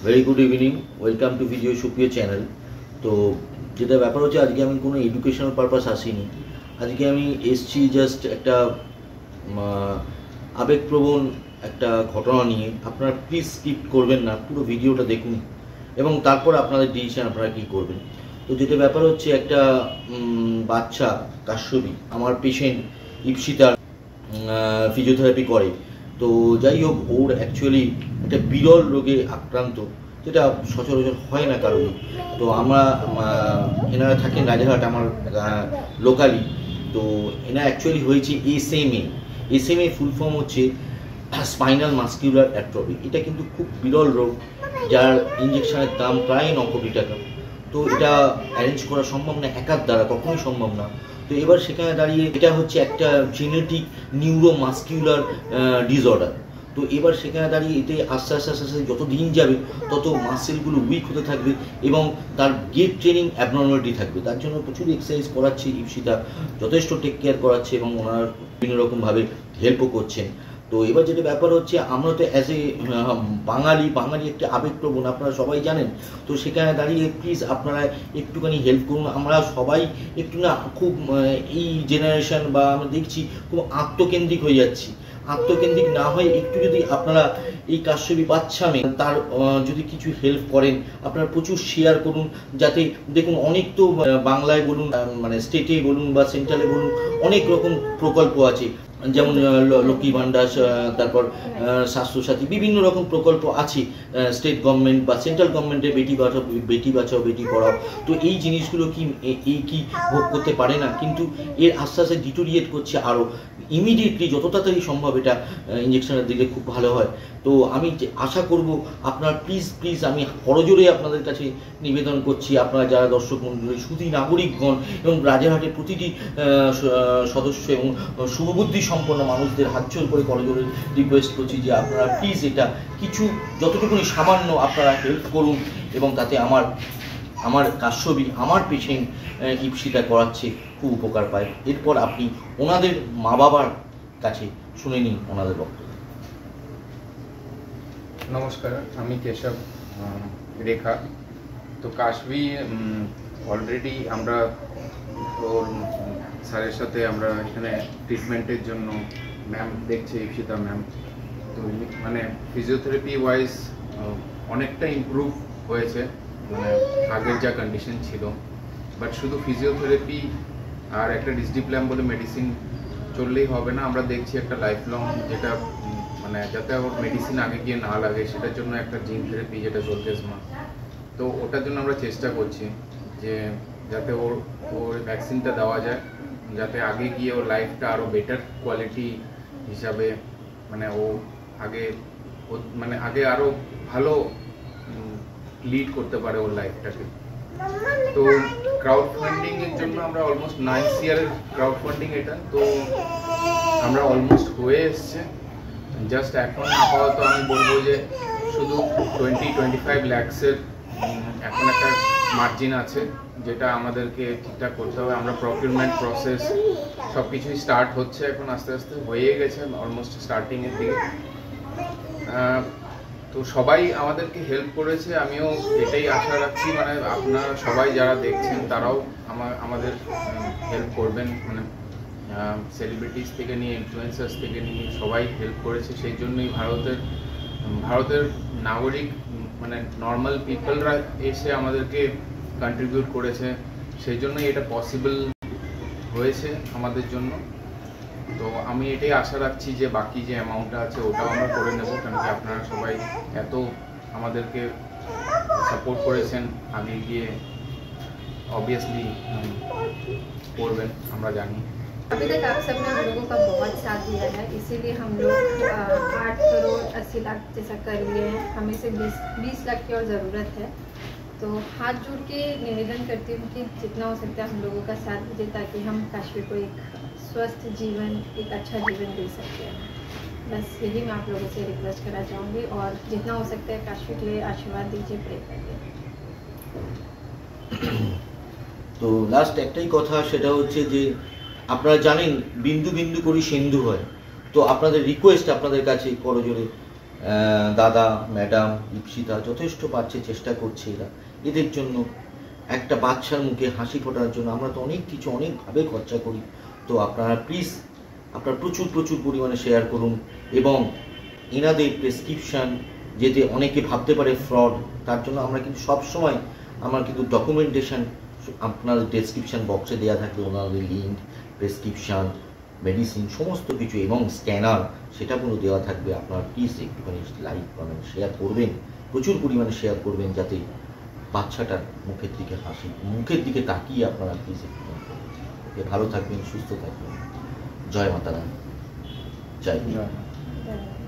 Very good evening, welcome to video সুপ্রিয় channel. তো যেটা ব্যাপার হচ্ছে, আজকে আমি কোনো এডুকেশনাল পারপাস আসিনি। আজকে আমি এসছি জাস্ট একটা আবেগপ্রবণ একটা ঘটনা নিয়ে। আপনারা প্লিজ স্কিপ করবেন না, পুরো ভিডিওটা দেখুন এবং তারপর আপনাদের ডিসিশন আপনারা কী করবেন। তো যেটা ব্যাপার হচ্ছে, একটা বাচ্চা কাশ্যপী আমার পেশেন্ট ইপসিতার ফিজিওথেরাপি করে। তো যাই হোক, ওর অ্যাকচুয়ালি একটা বিরল রোগে আক্রান্ত, যেটা সচরাচর হয় না কারণে। তো আমরা এনারা থাকেন রাজারহাট, আমার লোকালি। তো এনার অ্যাকচুয়ালি হয়েছে এসএমএ ফুল ফর্ম হচ্ছে স্পাইনাল মাস্কুলার অ্যাট্রফি। এটা কিন্তু খুব বিরল রোগ, যার ইঞ্জেকশনের দাম প্রায় 9 কোটি টাকা। তো এটা অ্যারেঞ্জ করা সম্ভব না, একার দ্বারা কখনোই সম্ভব না। তো এবার সেখানে দাঁড়িয়ে এটা হচ্ছে একটা জেনেটিক নিউরোমাস্কুলার ডিসঅর্ডার। তো এবার সেখানে দাঁড়িয়ে এতে আস্তে আস্তে আস্তে আস্তে যত দিন যাবে তত মাসেলগুলো উইক হতে থাকবে এবং তার গেট ট্রেনিং অ্যাবনর্মালিটি থাকবে। তার জন্য প্রচুর এক্সারসাইজ করাচ্ছে ইপসিতা, যথেষ্ট টেক কেয়ার করাচ্ছে এবং ওনার বিভিন্ন রকমভাবে হেল্পও করছেন। তো এবার যেটা ব্যাপার হচ্ছে, আমরা তো অ্যাজ এ বাঙালি একটা আবেগপ্রবণ, আপনারা সবাই জানেন। তো সেখানে দাঁড়িয়ে প্লিজ আপনারা একটুখানি হেল্প করুন। আমরা সবাই একটু না, খুব এই জেনারেশন বা আমরা দেখছি খুব আত্মকেন্দ্রিক হয়ে যাচ্ছি। আত্মকেন্দ্রিক না হয়ে একটু যদি আপনারা এই কাশ্যপী বাচ্চা মেয়ে তার যদি কিছু হেল্প করেন, আপনারা প্রচুর শেয়ার করুন। যাতে দেখুন, অনেক তো বাংলায় বলুন, মানে স্টেটে বলুন বা সেন্ট্রালে বলুন, অনেক রকম প্রকল্প আছে, যেমন লক্ষ্মী ভাণ্ডার, তারপর স্বাস্থ্যসাথী, বিভিন্ন রকম প্রকল্প আছে স্টেট গভর্নমেন্ট বা সেন্ট্রাল গভর্নমেন্টের, বেটি বাঁচাও বেটি পড়াও। তো এই জিনিসগুলো কি ভোগ করতে পারে না, কিন্তু এর আস্তে আস্তে ডিটোরিয়েট করছে আরও। ইমিডিয়েটলি যত তাড়াতাড়ি সম্ভব এটা ইঞ্জেকশনের দিলে খুব ভালো হয়। তো আমি আশা করব আপনারা প্লিজ আমি করজোরে আপনাদের কাছে নিবেদন করছি, আপনারা যারা দর্শক মণ্ডলী, সুধী নাগরিকগণ এবং রাজারহাটের প্রতিটি সদস্য এবং শুভবুদ্ধি সম্পন্ন মানুষদের হাত জোর করে করজোরে রিকোয়েস্ট করছি যে আপনারা প্লিজ এটা কিছু যতটুকুনি সামান্য আপনারা হেল্প করুন এবং তাতে আমার কাশ্যপী, আমার পেশেন্ট ইপসিতা করাচ্ছে, খুব উপকার পায়। এরপর আপনি ওনাদের মা বাবার কাছে শুনে নিন ওনাদের বক্তব্য। নমস্কার, আমি কেশব রেখা। তো কাশ্যপী অলরেডি আমরা ওর স্যারের সাথে আমরা এখানে ট্রিটমেন্টের জন্য ম্যাম দেখছে, ইপসিতা ম্যাম। তো মানে ফিজিওথেরাপি ওয়াইজ অনেকটা ইমপ্রুভ হয়েছে, মানে আগের যা কন্ডিশন ছিল। বাট শুধু ফিজিওথেরাপি আর একটা ডিসডিপ্ল্যাম বলে মেডিসিন চললেই হবে না। আমরা দেখছি একটা লাইফ লং, যেটা মানে যাতে ওর মেডিসিন আগে গিয়ে না লাগে, সেটার জন্য একটা জিন থেরাপি যেটা জলকেসমা। তো ওটার জন্য আমরা চেষ্টা করছি যে যাতে ওর ভ্যাকসিনটা দেওয়া যায়, যাতে আগে গিয়ে ওর লাইফটা আরও বেটার কোয়ালিটি হিসাবে, মানে ও আগে আরও ভালো লিড করতে পারে ওর লাইফটাকে। তো ক্রাউড ফান্ডিং এর জন্য আমরা অলমোস্ট 9 ইয়ারের ক্রাউড ফান্ডিং এটা, তো আমরা অলমোস্ট হয়ে এসছে। জাস্ট এখন আপাতত আমি বলবো যে শুধু 20-25 লাখসের এখন একটা মার্জিন আছে, যেটা আমাদেরকে ঠিকঠাক করতে হবে। আমরা প্রকিউরমেন্ট প্রসেস সব কিছুই স্টার্ট হচ্ছে, এখন আস্তে আস্তে হয়ে গেছে, অলমোস্ট স্টার্টিংয়ের দিকে। তো সবাই আমাদেরকে হেল্প করেছে, আমিও এটাই আশা রাখছি, মানে আপনারা সবাই যারা দেখছেন তারাও আমাদের হেল্প করবেন। মানে সেলিব্রিটিস থেকে নিয়ে ইনফ্লুয়েন্সার্স থেকে নিয়ে সবাই হেল্প করেছে। সেই জন্যই ভারতের নাগরিক, মানে নর্মাল পিপলরা এসে আমাদেরকে কন্ট্রিবিউট করেছে, সেই জন্যই এটা পসিবল হয়েছে আমাদের জন্য। তো আমি এটাই আশা রাখছি যে বাকি যে অ্যামাউন্টটা আছে ওটাও আমরা করে নেব, কেন কি আপনারা সবাই এত আমাদেরকে সাপোর্ট করেছেন, আগে গিয়ে অবভিয়াসলি করবেন, আমরা জানি। अभी तक आप सब ने हम लोगों का बहुत साथ दिया है, इसीलिए हम लोग 8 करोड़ 80 लाख जैसा कर लिए हैं। हमें से 20 लाख की और ज़रूरत है। तो हाथ जोड़ के निवेदन करती हूँ कि जितना हो सकता है हम लोगों का साथ दीजिए, ताकि हम काশ্যपी को एक स्वस्थ जीवन, एक अच्छा जीवन दे सकते हैं। बस यही मैं आप लोगों से रिक्वेस्ट करना चाहूँगी, और जितना हो सकता है काশ্যपी के लिए आशीर्वाद दीजिए, प्रे करिए। তো লাস্ট একটাই কথা, সেটা হচ্ছে যে আপনারা জানেন বিন্দু বিন্দু করে সিন্ধু হয়। তো আপনাদের রিকোয়েস্ট আপনাদের কাছে করজোরে দাদা ম্যাডাম ইপসিতা যথেষ্ট পারছে, চেষ্টা করছে এরা। এদের জন্য একটা বাচ্চার মুখে হাসি ফোটানোর জন্য আমরা তো অনেক কিছু অনেকভাবে খরচা করি। তো আপনারা প্লিজ আপনারা প্রচুর প্রচুর পরিমাণে শেয়ার করুন, এবং এনাদের প্রেসক্রিপশান যেতে অনেকে ভাবতে পারে ফ্রড, তার জন্য আমরা কিন্তু সবসময় আমার কিন্তু ডকুমেন্টেশন আপনার ডেসক্রিপশান বক্সে দেওয়া থাকবে, ওনাদের লিঙ্ক, প্রেসক্রিপশান, মেডিসিন সমস্ত কিছু এবং স্ক্যানার সেটা পুরো দেওয়া থাকবে। আপনারা প্লিজ একটুখানি লাইক করবেন, শেয়ার করবেন, প্রচুর পরিমাণে শেয়ার করবেন, যাতে বাচ্চাটার মুখের দিকে হাসি, মুখের দিকে তাকিয়ে আপনারা প্লিজ একটুখানি করবেন। ওকে, ভালো থাকবেন, সুস্থ থাকবেন। জয় মাতা রানী, জয়। জয়। धन्यवाद।